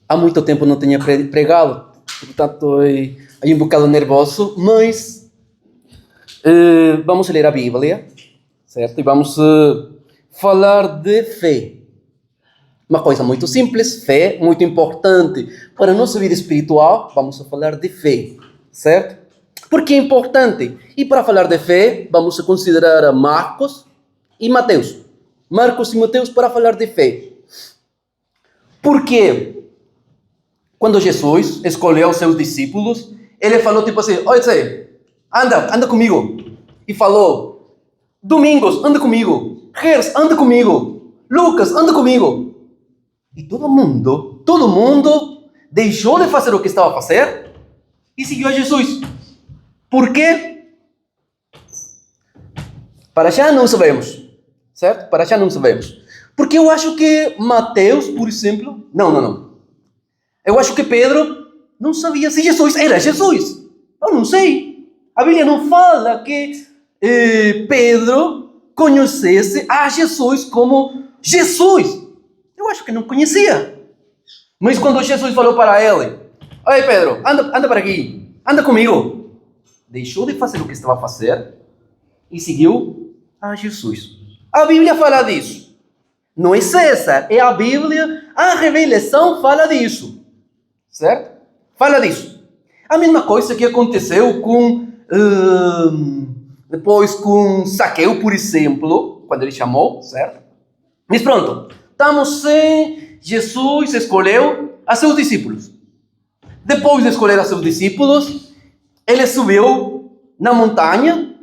Há muito tempo não tinha pregado, portanto estou aí um bocado nervoso, mas vamos ler a Bíblia, certo? E vamos falar de fé. Uma coisa muito simples, fé, muito importante para a nossa vida espiritual. Vamos falar de fé, certo? Por que é importante? E para falar de fé, vamos considerar Marcos e Mateus. Marcos e Mateus para falar de fé. Porque quando Jesus escolheu os seus discípulos, ele falou tipo assim, olha, anda comigo. E falou, Domingos, anda comigo. Gers, anda comigo. Lucas, anda comigo. E todo mundo deixou de fazer o que estava a fazer e seguiu a Jesus. Por quê? Para já não sabemos, certo? Para já não sabemos. Porque eu acho que Mateus, por exemplo, não. Eu acho que Pedro não sabia se Jesus era Jesus. Eu não sei. A Bíblia não fala que Pedro conhecesse a Jesus como Jesus. Eu acho que não conhecia. Mas quando Jesus falou para ele, oi Pedro, anda para aqui, anda comigo. Deixou de fazer o que estava a fazer e seguiu a Jesus. A Bíblia fala disso. Não é César, é a Bíblia, a revelação fala disso. Certo? Fala disso. A mesma coisa que aconteceu depois com Zaqueu, por exemplo, quando ele chamou, certo? Mas pronto, estamos em Jesus escolheu a seus discípulos. Depois de escolher a seus discípulos, ele subiu na montanha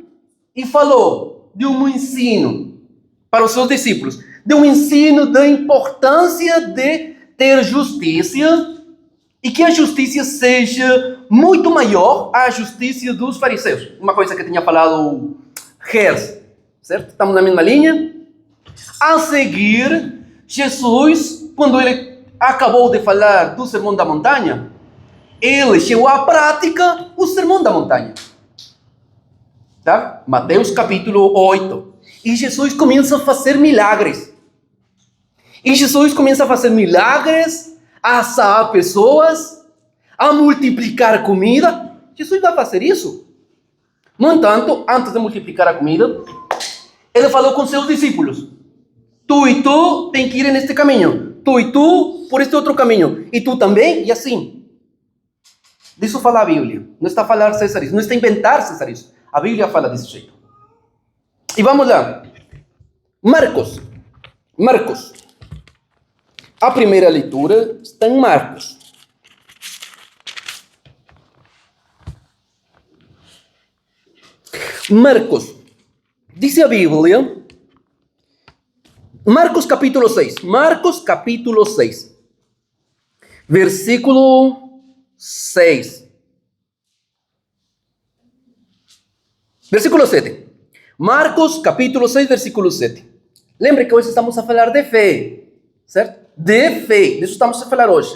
e falou de um ensino para os seus discípulos, de um ensino da importância de ter justiça e que a justiça seja muito maior à justiça dos fariseus. Uma coisa que tinha falado Gers, certo? Estamos na mesma linha. A seguir, Jesus, quando ele acabou de falar do Sermão da Montanha, ele chegou à prática o Sermão da Montanha. Tá? Mateus capítulo 8. E Jesus começa a fazer milagres. A assar pessoas, a multiplicar comida. Jesus vai fazer isso. No entanto, antes de multiplicar a comida, ele falou com seus discípulos. Tu e tu tem que ir neste caminho. Tu e tu por este outro caminho. E tu também, e assim. Disso fala a Bíblia. Não está a falar César isso. Não está a inventar César isso. A Bíblia fala desse jeito. E vamos lá. Marcos. A primeira leitura está em Marcos. Marcos. Diz a Bíblia. Marcos capítulo 6. Versículo 6. Versículo 7. Marcos capítulo 6, versículo 7. Lembre que hoje estamos a falar de fé. Certo? De fé. Disso estamos a falar hoje.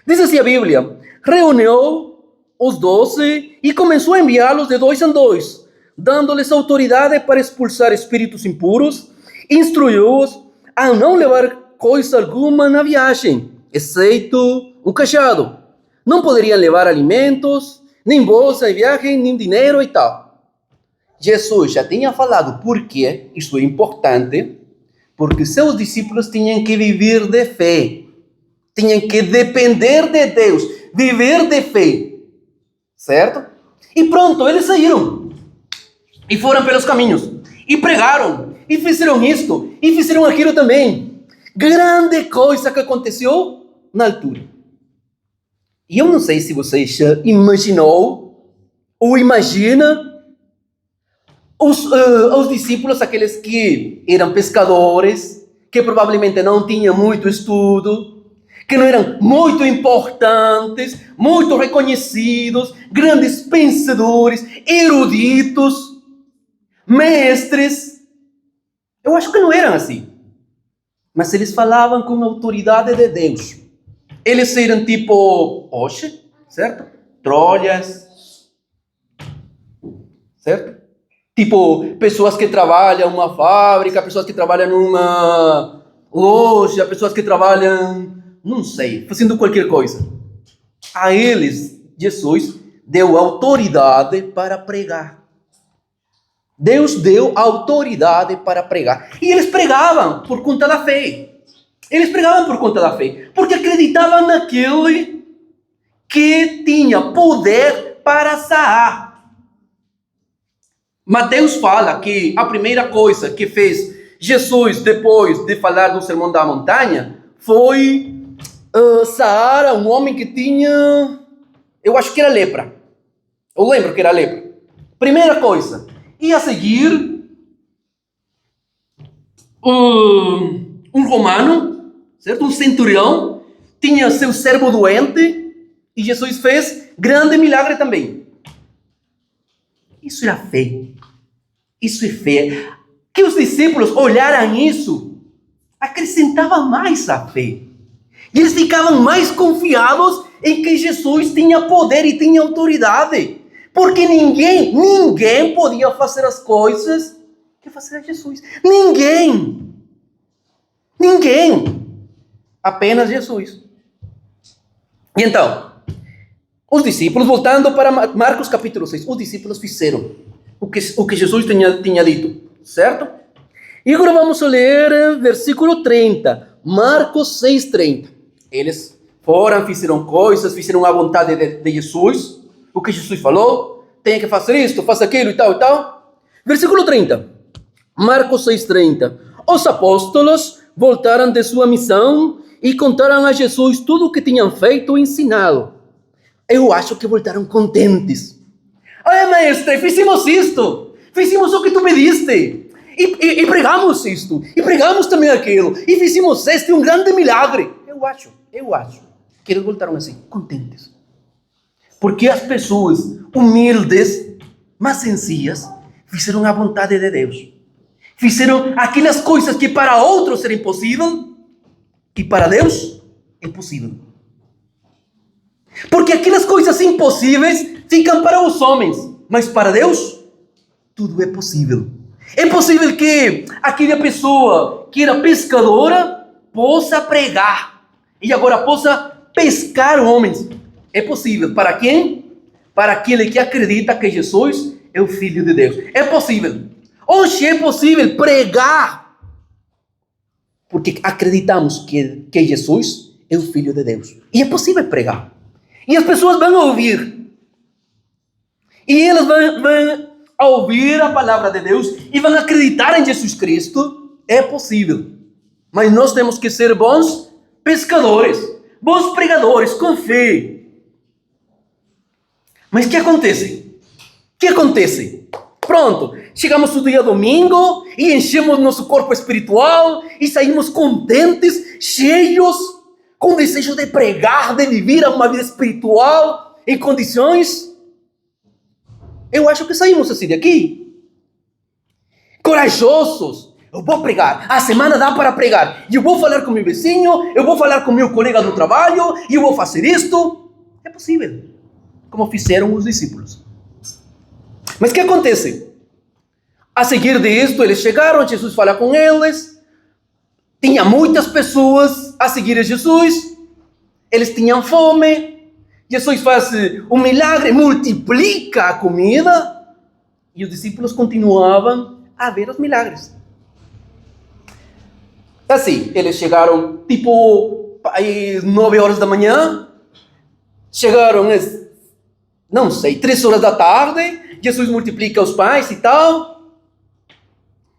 Diz assim a Bíblia. Reuniu os 12 e começou a enviá-los de 2 em 2, dando-lhes autoridade para expulsar espíritos impuros. Instruiu-os a não levar coisa alguma na viagem, exceto um cajado. Não poderiam levar alimentos, nem bolsa de viagem, nem dinheiro e tal. Jesus já tinha falado por que isso é importante, porque seus discípulos tinham que viver de fé, tinham que depender de Deus, viver de fé, certo? E pronto, eles saíram e foram pelos caminhos e pregaram. E fizeram isto, e fizeram aquilo também. Grande coisa que aconteceu na altura. E eu não sei se você já imaginou, ou imagina, os discípulos, aqueles que eram pescadores, que provavelmente não tinham muito estudo, que não eram muito importantes, muito reconhecidos, grandes pensadores, eruditos, mestres. Eu acho que não eram assim. Mas eles falavam com a autoridade de Deus. Eles eram tipo, certo? Trolhas. Certo? Tipo, pessoas que trabalham numa fábrica, pessoas que trabalham numa loja, pessoas que trabalham não sei, fazendo qualquer coisa. A eles, Jesus deu autoridade para pregar. Deus deu autoridade para pregar. E eles pregavam por conta da fé. Eles pregavam por conta da fé. Porque acreditavam naquele que tinha poder para sarar. Mateus fala que a primeira coisa que fez Jesus, depois de falar do Sermão da Montanha, foi sarar um homem que tinha, eu acho que era lepra. Eu lembro que era lepra. Primeira coisa. E a seguir, um romano, certo? Um centurião, tinha seu servo doente, e Jesus fez grande milagre também. Isso era fé. Isso é fé. Que os discípulos olharam isso, acrescentava mais a fé. E eles ficavam mais confiados em que Jesus tinha poder e tinha autoridade. Porque ninguém podia fazer as coisas que fazia Jesus. Ninguém. Apenas Jesus. E então, os discípulos, voltando para Marcos capítulo 6, os discípulos fizeram o que Jesus tinha dito, certo? E agora vamos ler versículo 30, Marcos 6:30. Eles foram, fizeram coisas, fizeram a vontade de Jesus, o que Jesus falou, tem que fazer isto, faça aquilo e tal e tal. Versículo 30, Marcos 6:30. Os apóstolos voltaram de sua missão e contaram a Jesus tudo o que tinham feito e ensinado. Eu acho que voltaram contentes. Olha, mestre, fizemos isto, fizemos o que tu pediste, e pregamos isto, e pregamos também aquilo, e fizemos um grande milagre. Eu acho que eles voltaram assim, contentes. Porque as pessoas humildes, mas sencillas, fizeram a vontade de Deus. Fizeram aquelas coisas que para outros era impossível, e para Deus é possível. Porque aquelas coisas impossíveis ficam para os homens, mas para Deus tudo é possível. É possível que aquela pessoa que era pescadora possa pregar e agora possa pescar homens. É possível. Para quem? Para aquele que acredita que Jesus é o Filho de Deus. É possível. Hoje é possível pregar porque acreditamos que Jesus é o Filho de Deus. E é possível pregar. E as pessoas vão ouvir. E elas vão ouvir a palavra de Deus e vão acreditar em Jesus Cristo. É possível. Mas nós temos que ser bons pescadores, bons pregadores, com fé. Mas o que acontece? Pronto, chegamos no dia domingo e enchemos nosso corpo espiritual e saímos contentes, cheios, com desejo de pregar, de viver uma vida espiritual em condições. Eu acho que saímos assim daqui, corajosos. Eu vou pregar, a semana dá para pregar, e eu vou falar com meu vizinho, eu vou falar com meu colega do trabalho, e eu vou fazer isto. É possível, como fizeram os discípulos. Mas o que acontece? A seguir disto, eles chegaram, Jesus fala com eles, tinha muitas pessoas a seguir a Jesus, eles tinham fome, Jesus faz um milagre, multiplica a comida, e os discípulos continuavam a ver os milagres. Assim, eles chegaram tipo às 9 horas da manhã, chegaram às, não sei, 3 horas da tarde, Jesus multiplica os pães e tal.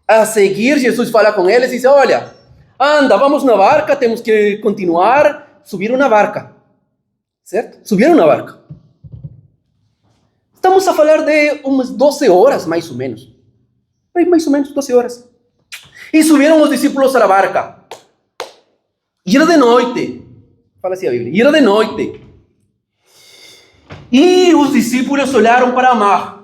A seguir, Jesus fala com eles e diz, olha, anda, vamos na barca, temos que continuar. Subiram na barca, certo? Subiram na barca. Estamos a falar de umas 12 horas, mais ou menos. Mais ou menos 12 horas. E subiram os discípulos à barca. E era de noite. Fala assim a Bíblia. E era de noite. E os discípulos olharam para o mar.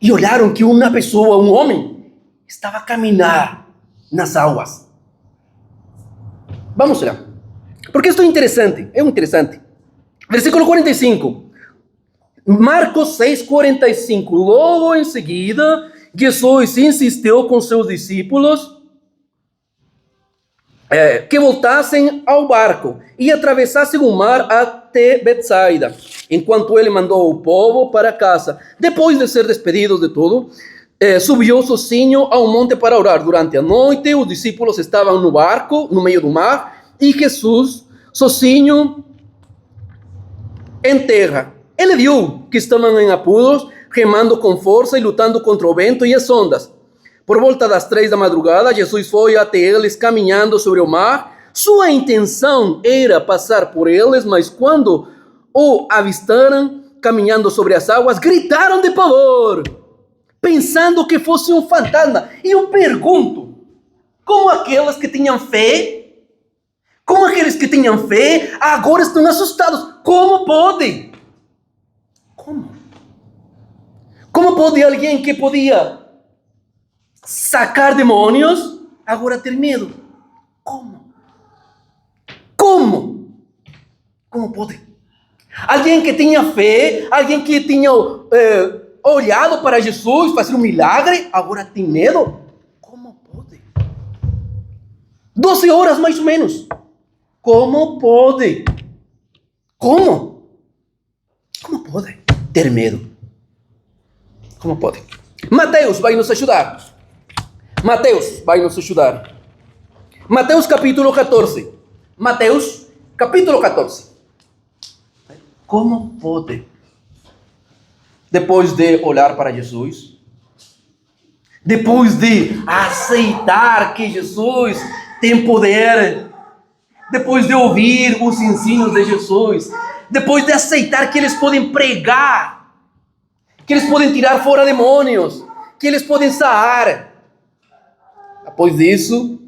E olharam que uma pessoa, um homem, estava a caminhar nas águas. Vamos lá. Porque isto é interessante. Versículo 45. Marcos 6:45. Logo em seguida, Jesus insistiu com seus discípulos. que voltassem ao barco e atravessassem o mar até Betsaida, enquanto ele mandou o povo para casa. Depois de ser despedidos de tudo, subiu sozinho ao monte para orar. Durante a noite, os discípulos estavam no barco, no meio do mar, e Jesus, sozinho, em terra. Ele viu que estavam em apuros, remando com força e lutando contra o vento e as ondas. Por volta das 3 da madrugada, Jesus foi até eles caminhando sobre o mar. Sua intenção era passar por eles, mas quando o avistaram caminhando sobre as águas, gritaram de pavor, pensando que fosse um fantasma. E eu pergunto, como aqueles que tinham fé, agora estão assustados? Como pode? Como pode alguém que podia sacar demônios agora ter medo? Como pode? Alguém que tinha fé, alguém que tinha olhado para Jesus fazer um milagre, agora tem medo? Como pode? 12 horas mais ou menos. Como pode? Como pode ter medo? Como pode? Mateus vai nos ajudar. Mateus capítulo 14. Mateus capítulo 14. Como pode? Depois de olhar para Jesus, depois de aceitar que Jesus tem poder, depois de ouvir os ensinos de Jesus, depois de aceitar que eles podem pregar, que eles podem tirar fora demônios, que eles podem sarar, depois disso,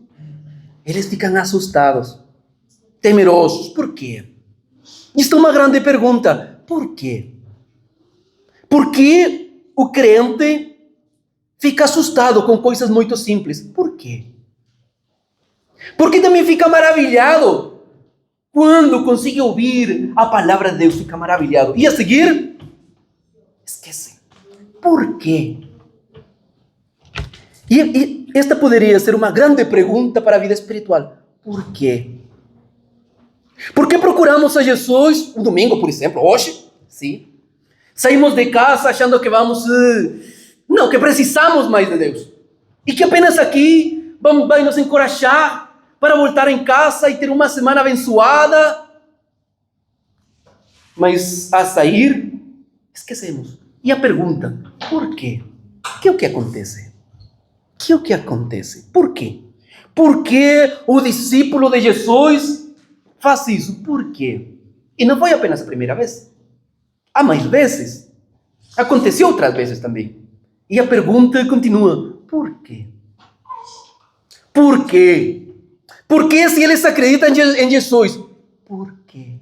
eles ficam assustados, temerosos. Por quê? Isto é uma grande pergunta. Por quê? Por que o crente fica assustado com coisas muito simples? Por quê? Porque também fica maravilhado quando consegue ouvir a palavra de Deus, fica maravilhado. E a seguir, esquece. Por quê? E esta poderia ser uma grande pergunta para a vida espiritual. Por quê? Por que procuramos a Jesus um domingo, por exemplo, hoje? Sim. Saímos de casa achando que vamos... Não, que precisamos mais de Deus. E que apenas aqui vai nos encorajar para voltar em casa e ter uma semana abençoada. Mas a sair, esquecemos. E a pergunta, por quê? Que é o que acontece? Por quê? Por que o discípulo de Jesus faz isso? Por quê? E não foi apenas a primeira vez. Há mais vezes. Aconteceu outras vezes também. E a pergunta continua. Por quê? Por quê? Por que se eles acreditam em Jesus? Por quê?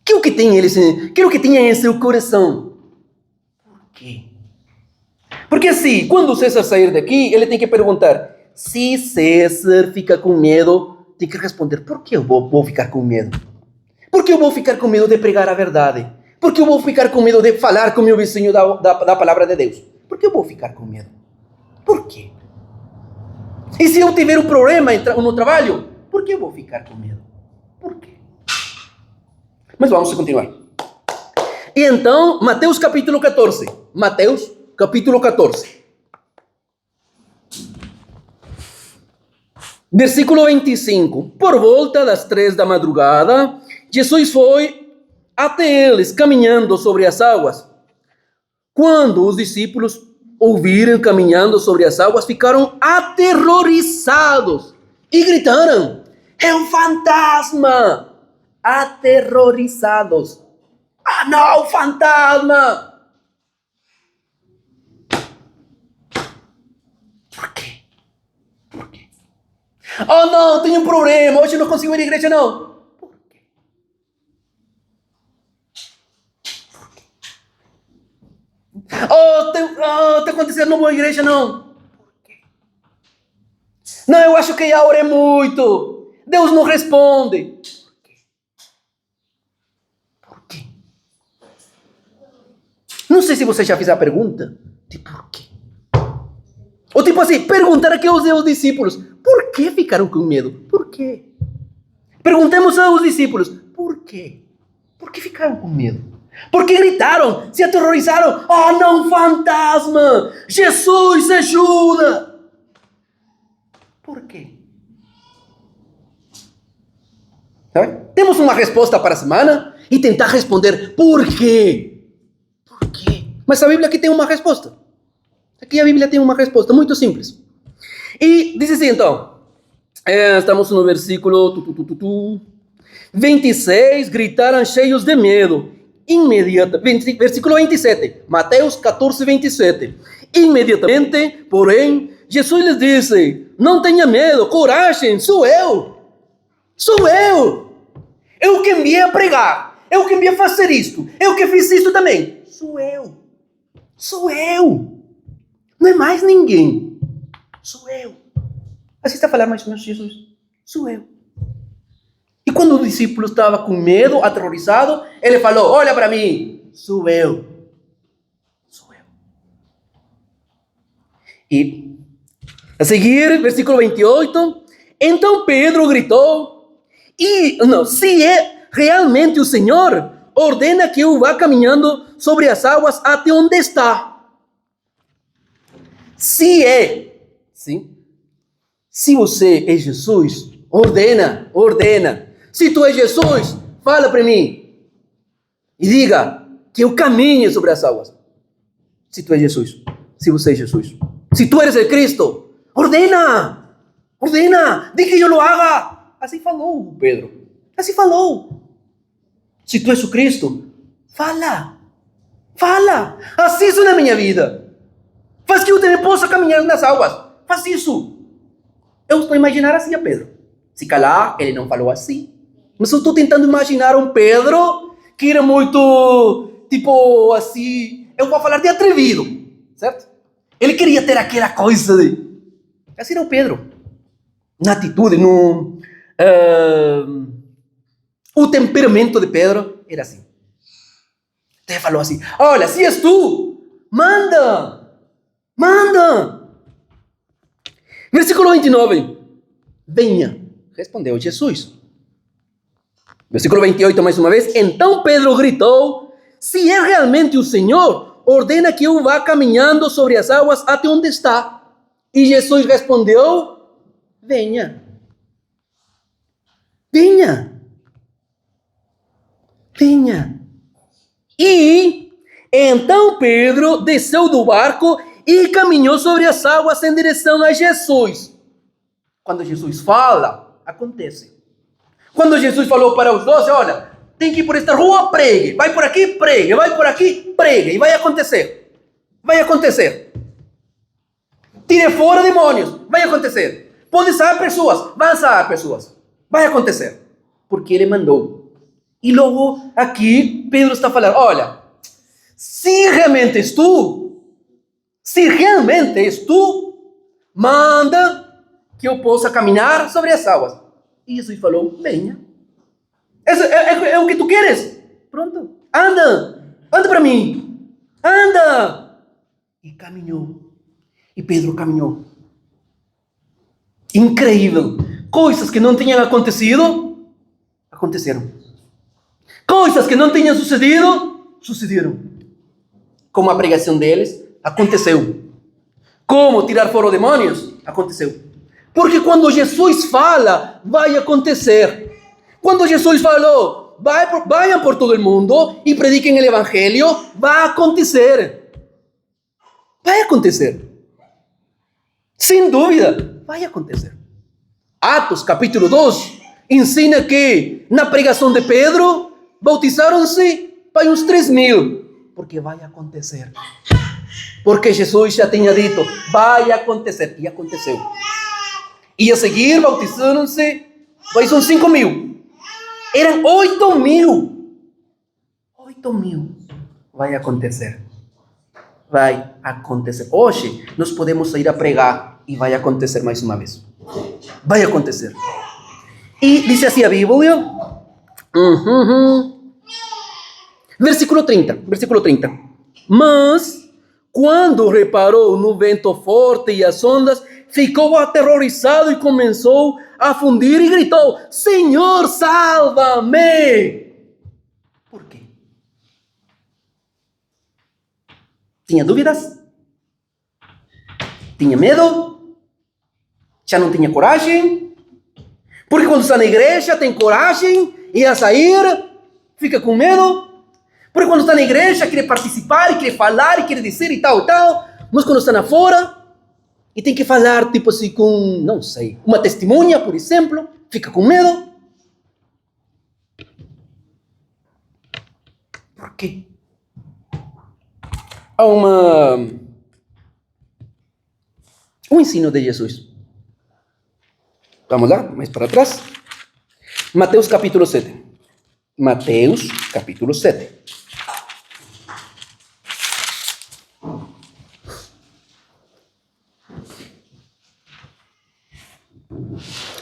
Que é o que tem eles? Que é o que tinha em seu coração? Por quê? Porque se, quando César sair daqui, ele tem que perguntar, se César fica com medo, tem que responder, por que eu vou ficar com medo? Por que eu vou ficar com medo de pregar a verdade? Por que eu vou ficar com medo de falar com meu vizinho da palavra de Deus? Por que eu vou ficar com medo? Por quê? E se eu tiver um problema no trabalho, por que eu vou ficar com medo? Por quê? Mas vamos continuar. E então, Mateus capítulo 14. Mateus capítulo 14. Versículo 25. Por volta das 3 da madrugada, Jesus foi até eles, caminhando sobre as águas. Quando os discípulos ouviram caminhando sobre as águas, ficaram aterrorizados e gritaram, é um fantasma! Aterrorizados. Ah, não, fantasma! Por quê? Oh, não, tenho um problema, hoje não consigo ir à igreja, não. Por quê? Oh, tá acontecendo, não vou à igreja, não. Por quê? Não, eu acho que já orei muito. Deus não responde. Por quê? Não sei se você já fez a pergunta de por quê. Ou tipo assim, perguntar aqui aos discípulos, por que ficaram com medo? Por quê? Perguntemos aos discípulos, por quê? Por que ficaram com medo? Por que gritaram? Se aterrorizaram? Oh, não, fantasma! Jesus, ajuda! Por quê? Sabe? Temos uma resposta para a semana e tentar responder por quê? Por quê? Mas a Bíblia aqui tem uma resposta. Aqui a Bíblia tem uma resposta muito simples. E diz assim então, estamos no versículo 26, gritaram cheios de medo. Imediatamente, versículo 27, Mateus 14, 27. Imediatamente, porém, Jesus lhes disse, não tenha medo, coragem, sou eu. Sou eu. Eu que enviei a pregar. Eu que enviei a fazer isto. Eu que fiz isto também. Sou eu. Sou eu. Não é mais ninguém. Sou eu. Assim está a falar mais ou menos Jesus. Sou eu. E quando o discípulo estava com medo, aterrorizado, ele falou, olha para mim. Sou eu. Sou eu. E a seguir, versículo 28. Então Pedro gritou, se é realmente o Senhor, ordena que eu vá caminhando sobre as águas até onde está. Se é, sim. Se você é Jesus, ordena. Se tu és Jesus, fala para mim. E diga que eu caminhe sobre as águas. Se tu és Jesus, se você é Jesus. Se tu eres o Cristo, ordena. Diga que eu lo haga. Assim falou Pedro. Assim falou. Se tu és o Cristo, fala. Assim isso na minha vida. Faz que eu também possa caminhar nas águas. Faz isso. Eu estou a imaginar assim a Pedro. Se calar, ele não falou assim. Mas eu estou tentando imaginar um Pedro que era muito, tipo assim, eu vou falar de atrevido, certo? Ele queria ter aquela coisa de... Assim era o Pedro. Na atitude, o temperamento de Pedro era assim. Ele falou assim, olha, se és tu, manda. Versículo 29. Venha, respondeu Jesus. Versículo 28, mais uma vez. Então Pedro gritou, se é realmente o Senhor, ordena que eu vá caminhando sobre as águas até onde está. E Jesus respondeu, venha. E então Pedro desceu do barco e caminhou sobre as águas em direção a Jesus. Quando Jesus fala, acontece. Quando Jesus falou para os 12, olha, tem que ir por esta rua, pregue. Vai por aqui, pregue. Vai por aqui, pregue. E vai acontecer. Tire fora demônios. Vai acontecer. Pode sair pessoas. Vão sair pessoas. Vai acontecer. Porque ele mandou. E logo aqui, Pedro está falando, olha, se realmente és tu, manda que eu possa caminhar sobre as águas. E Jesus falou, venha. É o que tu queres? Pronto. Anda para mim. Anda. E caminhou. E Pedro caminhou. Incrível. Coisas que não tinham acontecido, aconteceram. Coisas que não tinham sucedido, sucederam. Como a pregação deles, aconteceu. Como tirar fora os demônios, aconteceu. Porque quando Jesus fala, vai acontecer. Quando Jesus falou, vayan por todo el mundo e prediquem o evangelho, vai acontecer. Vai acontecer. Sem dúvida, vai acontecer. Atos, capítulo 2, ensina que na pregação de Pedro, bautizaram-se para uns 3.000. Porque vai acontecer. Porque Jesus já tinha dito, vai acontecer. E aconteceu. E a seguir, bautizaram-se, mas são 5.000. Eram 8.000. 8.000. Vai acontecer. Vai acontecer. Hoje, nós podemos sair a pregar e vai acontecer mais uma vez. Vai acontecer. E diz assim a Bíblia. Versículo 30. Mas, quando reparou no vento forte e as ondas, ficou aterrorizado e começou a afundir e gritou: Senhor, salva-me! Por quê? Tinha dúvidas? Tinha medo? Já não tinha coragem? Porque quando está na igreja tem coragem e a sair fica com medo? Porque quando está na igreja quer participar, e quer falar, e quer dizer e tal, mas quando está na fora e tem que falar tipo assim com, não sei, uma testemunha, por exemplo, fica com medo? Por quê? Há um ensino de Jesus. Vamos lá, mais para trás. Mateus capítulo 7. Mateus capítulo 7.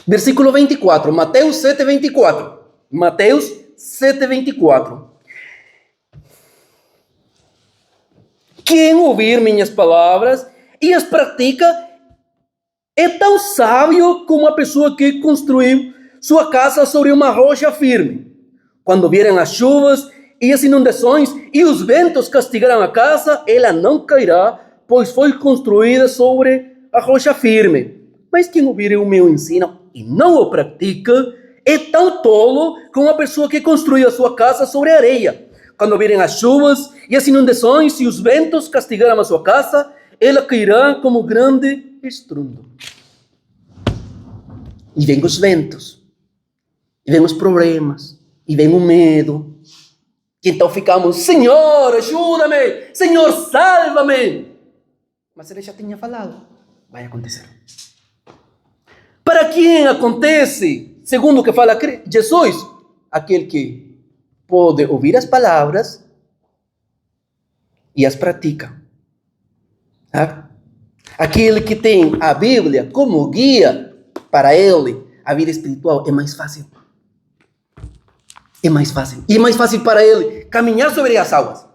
Versículo 24. Mateus 7, 24. Mateus 7, 24. Quem ouvir minhas palavras e as pratica é tão sábio como a pessoa que construiu sua casa sobre uma rocha firme. Quando vierem as chuvas e as inundações e os ventos castigarão a casa, ela não cairá, pois foi construída sobre a rocha firme. Mas quem ouvir o meu ensino e não o pratica é tão tolo como a pessoa que construiu a sua casa sobre a areia. Quando virem as chuvas e as inundações e os ventos castigarem a sua casa, ela cairá como grande estrondo. E vem os ventos, e vem os problemas, e vem o medo. E então ficamos: Senhor, ajuda-me! Senhor, salva-me! Mas ele já tinha falado: vai acontecer. Para quem acontece, segundo o que fala Jesus, aquele que pode ouvir as palavras e as pratica. Tá? Aquele que tem a Bíblia como guia, para ele a vida espiritual é mais fácil. É mais fácil. E é mais fácil para ele caminhar sobre as águas.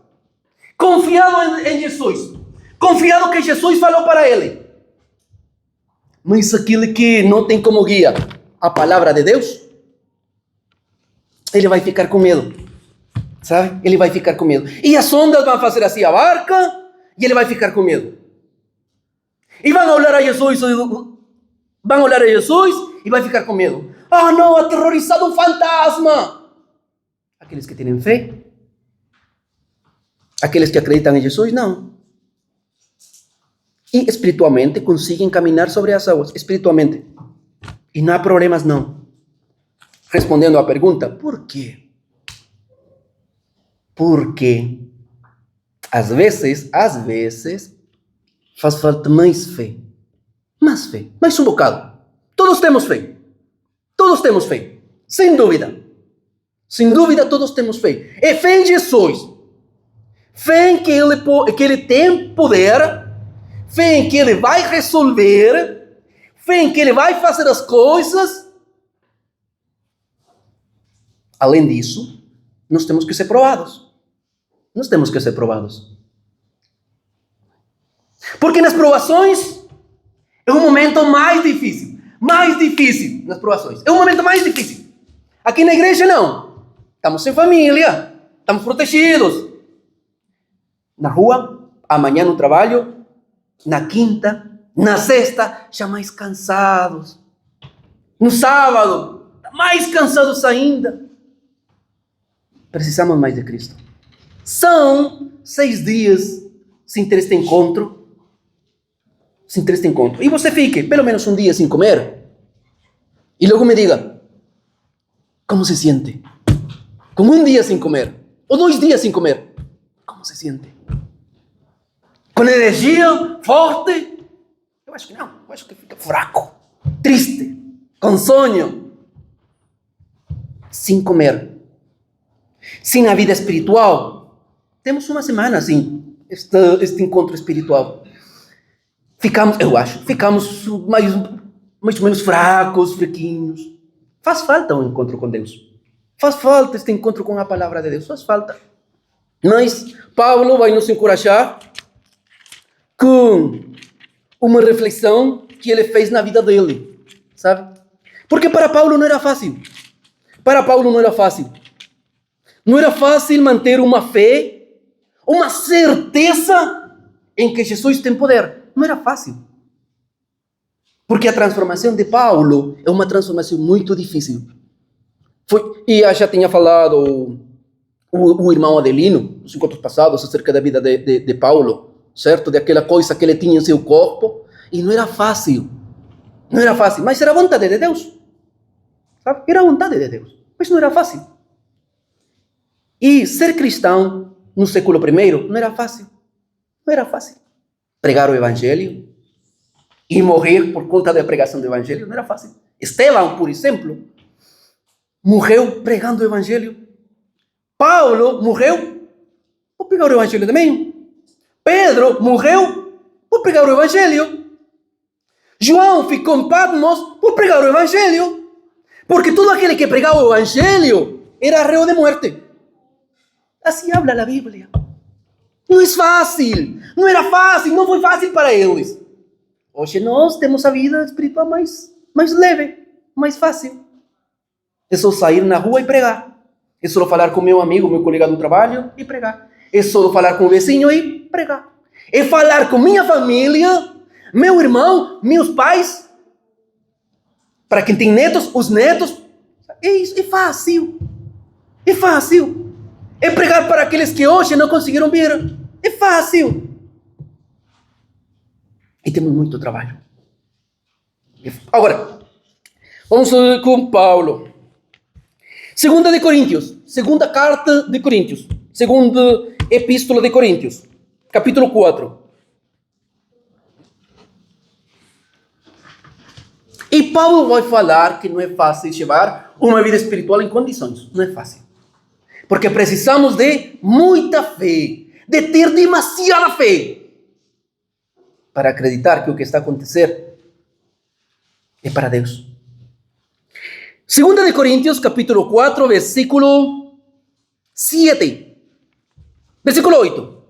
Confiado em Jesus. Confiado que Jesus falou para ele. Mas aquele que não tem como guia a palavra de Deus, ele vai ficar com medo. Sabe? Ele vai ficar com medo. E as ondas vão fazer assim a barca, e ele vai ficar com medo. E vão olhar a Jesus e vai ficar com medo. Ah, não, aterrorizado, um fantasma. Aqueles que têm fé, aqueles que acreditam em Jesus, não. E espiritualmente conseguem caminhar sobre as águas, espiritualmente. E não há problemas, não. Respondendo à pergunta, por quê? Porque às vezes, faz falta mais fé. Mais um bocado. Todos temos fé. Sem dúvida. Sem dúvida, todos temos fé. É fé em Jesus. Fé em que ele tem poder. Fé em que ele vai resolver. Fé em que ele vai fazer as coisas. Além disso, nós temos que ser provados. Porque nas provações é um momento mais difícil. Nas provações. É um momento mais difícil. Aqui na igreja não. Estamos sem família. Estamos protegidos. Na rua, amanhã no trabalho, na quinta, na sexta, já mais cansados. No sábado, mais cansados ainda. Precisamos mais de Cristo. São 6 dias sem ter este encontro. E você fique pelo menos um dia sem comer. E logo me diga, como se sente? Com um dia sem comer. Ou 2 dias sem comer. Como se sente? Com energia forte? Eu acho que não. Eu acho que fica fraco. Triste. Com sonho. Sem comer. Sem a vida espiritual. Temos uma semana assim. Este encontro espiritual. Ficamos mais ou menos fracos, fraquinhos. Faz falta um encontro com Deus. Faz falta este encontro com a palavra de Deus. Faz falta. Mas Paulo vai nos encorajar com uma reflexão que ele fez na vida dele, sabe? Porque para Paulo não era fácil. Para Paulo não era fácil. Não era fácil manter uma fé, uma certeza em que Jesus tem poder. Não era fácil. Porque a transformação de Paulo é uma transformação muito difícil. E eu já tinha falado o irmão Adelino, nos encontros passados, acerca da vida de Paulo, certo? De aquela coisa que ele tinha em seu corpo. E não era fácil. Não era fácil, mas era a vontade de Deus. Sabe? Era a vontade de Deus. Mas não era fácil. E ser cristão no século I não era fácil. Não era fácil. Pregar o evangelho e morrer por conta da pregação do evangelho não era fácil. Estevão, por exemplo, morreu pregando o evangelho. Paulo morreu por pregar o evangelho também. Pedro morreu por pregar o evangelho. João ficou em Patmos por pregar o evangelho. Porque todo aquele que pregava o evangelho era reo de muerte. Assim habla a Bíblia. Não é fácil. Não era fácil. Não foi fácil para eles. Hoje nós temos a vida espiritual mais leve, mais fácil. É só sair na rua e pregar. É só falar com meu amigo, meu colega do trabalho e pregar. É só falar com o vizinho e pregar. É falar com minha família, meu irmão, meus pais. Para quem tem netos, os netos. É isso, é fácil. É fácil. É pregar para aqueles que hoje não conseguiram vir. É fácil. E temos muito trabalho. Agora, vamos com Paulo. Segunda de Coríntios. Segunda carta de Coríntios. Segunda epístola de Coríntios. Capítulo 4. E Paulo vai falar que não é fácil levar uma vida espiritual em condições. Não é fácil. Porque precisamos de muita fé. De ter demasiada fé. Para acreditar que o que está a acontecer é para Deus. Segunda de Coríntios, capítulo 4, versículo 7. Versículo 8.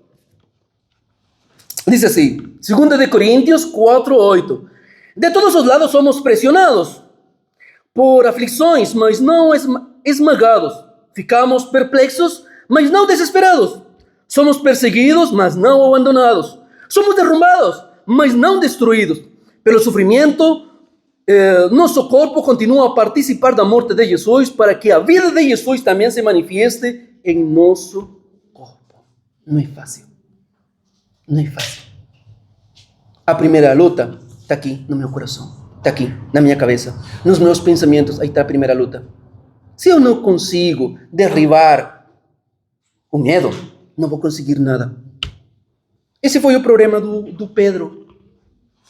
Diz assim, Segunda de Coríntios 4, 8. De todos os lados somos pressionados por aflições, mas não esmagados. Ficamos perplexos, mas não desesperados. Somos perseguidos, mas não abandonados. Somos derrumbados, mas não destruídos. Pelo sofrimento, nosso corpo continua a participar da morte de Jesus para que a vida de Jesus também se manifieste em nosso corpo. Não é fácil. Não é fácil. A primeira luta está aqui no meu coração. Está aqui na minha cabeça. Nos meus pensamentos, aí está a primeira luta. Se eu não consigo derribar o medo, não vou conseguir nada. Esse foi o problema do Pedro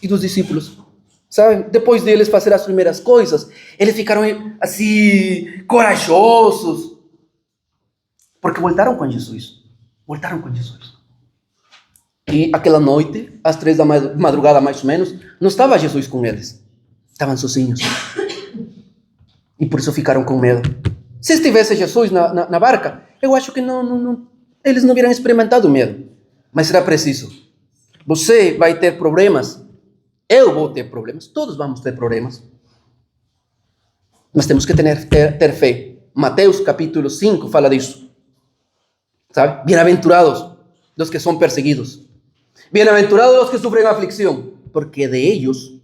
e dos discípulos. Sabe? Depois deles fazer as primeiras coisas, eles ficaram assim, corajosos. Porque voltaram com Jesus. Voltaram com Jesus. E aquela noite, às 3 da madrugada mais ou menos, não estava Jesus com eles. Estavam sozinhos. E por isso ficaram com medo. Se estivesse Jesus na barca, eu acho que eles não hubieran experimentado medo. Mas será preciso. Você vai ter problemas. Eu vou ter problemas. Todos vamos ter problemas. Mas temos que ter fé. Mateus capítulo 5 fala disso. ¿Sabe? Bienaventurados los que son perseguidos. Bienaventurados los que sufren aflicción. Porque de ellos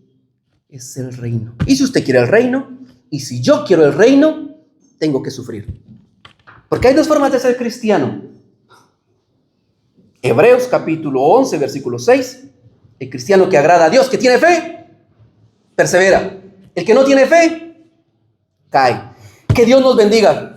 es el reino. Y si usted quiere el reino, y si yo quiero el reino, tengo que sufrir. Porque hay dos formas de ser cristiano. Hebreos capítulo 11, versículo 6. El cristiano que agrada a Dios, que tiene fe, persevera. El que no tiene fe, cae. Que Dios nos bendiga.